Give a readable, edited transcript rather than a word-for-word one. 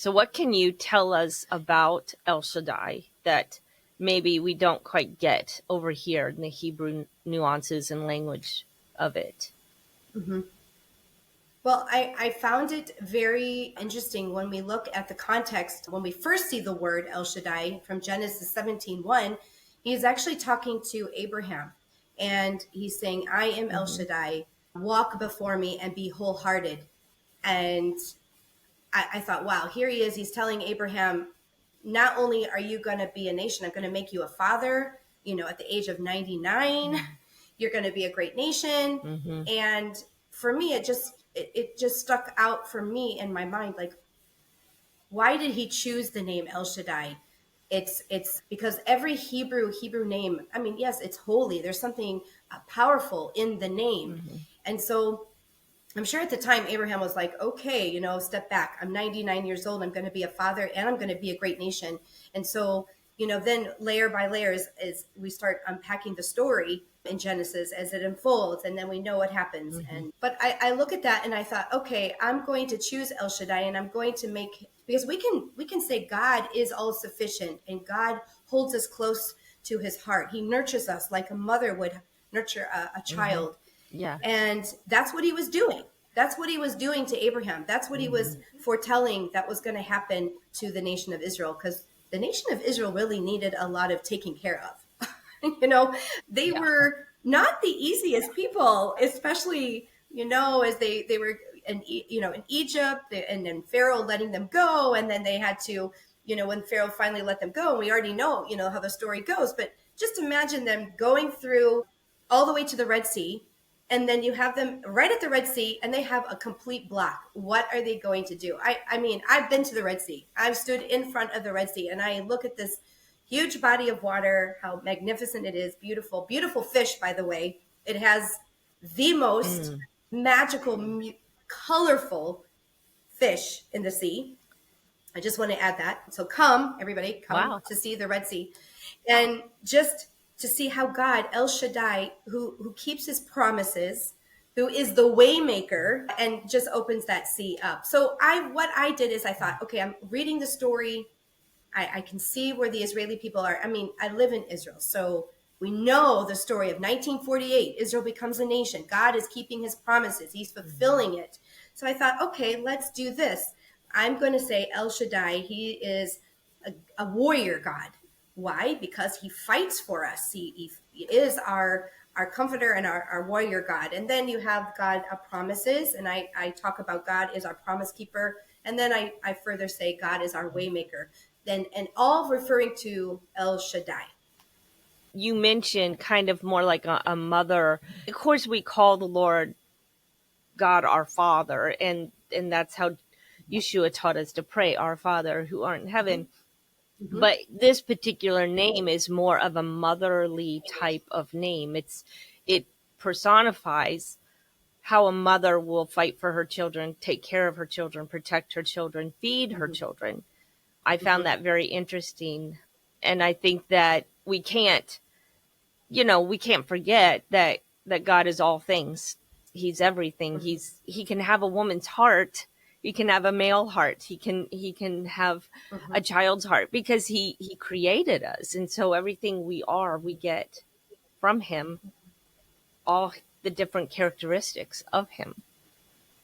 So what can you tell us about El Shaddai that maybe we don't quite get over here in the Hebrew nuances and language of it? Mm-hmm. Well, I found it very interesting when we look at the context. When we first see the word El Shaddai from Genesis 17:1, he's actually talking to Abraham. And he's saying, I am El Mm-hmm. Shaddai, walk before me and be wholehearted. And I thought, wow, here he is. He's telling Abraham, not only are you going to be a nation, I'm going to make you a father, at the age of 99. Mm-hmm. You're going to be a great nation. Mm-hmm. And for me, it just stuck out for me in my mind. Like, why did he choose the name El Shaddai? It's because every Hebrew name, I mean, yes, it's holy. There's something powerful in the name. Mm-hmm. And so I'm sure at the time Abraham was like, okay, step back. I'm 99 years old. I'm going to be a father and I'm going to be a great nation. And so, then layer by layer as we start unpacking the story in Genesis as it unfolds, and then we know what happens. Mm-hmm. But I look at that and I thought, okay, I'm going to choose El Shaddai, and I'm going to make, because we can say God is all sufficient and God holds us close to his heart. He nurtures us like a mother would nurture a Mm-hmm. child. Yeah. And that's what he was doing. That's what he was doing to Abraham. That's what he was Mm-hmm. foretelling that was going to happen to the nation of Israel, because the nation of Israel really needed a lot of taking care of. They Yeah. were not the easiest people, especially, as they were in Egypt, and then Pharaoh letting them go. And then they had to, when Pharaoh finally let them go, and we already know, how the story goes, but just imagine them going through all the way to the Red Sea, and then you have them right at the Red Sea and they have a complete block. What are they going to do? I mean, I've been to the Red Sea. I've stood in front of the Red Sea and I look at this huge body of water, how magnificent it is. Beautiful, beautiful fish, by the way. It has the most Mm. magical, colorful fish in the sea. I just want to add that. So come, everybody, come Wow. to see the Red Sea. And just to see how God, El Shaddai, who keeps his promises, who is the waymaker, and just opens that sea up. So what I did is I thought, okay, I'm reading the story. I can see where the Israeli people are. I mean, I live in Israel, so we know the story of 1948. Israel becomes a nation. God is keeping his promises. He's fulfilling it. So I thought, okay, let's do this. I'm going to say El Shaddai. He is a warrior God. Why? Because he fights for us. He is our comforter and our warrior God. And then you have God of promises. And I talk about God is our promise keeper. And then I further say God is our waymaker. Then, and all referring to El Shaddai. You mentioned kind of more like a mother. Of course, we call the Lord God our Father, and that's how Yeshua taught us to pray, Our Father who art in heaven. Mm-hmm. But this particular name is more of a motherly type of name. It personifies how a mother will fight for her children, take care of her children, protect her children, feed her Mm-hmm. children. I found Mm-hmm. that very interesting. And I think that we can't forget that God is all things. He's everything. Mm-hmm. He can have a woman's heart. He can have a male heart. He can have Mm-hmm. a child's heart because he created us. And so everything we are, we get from him, all the different characteristics of him.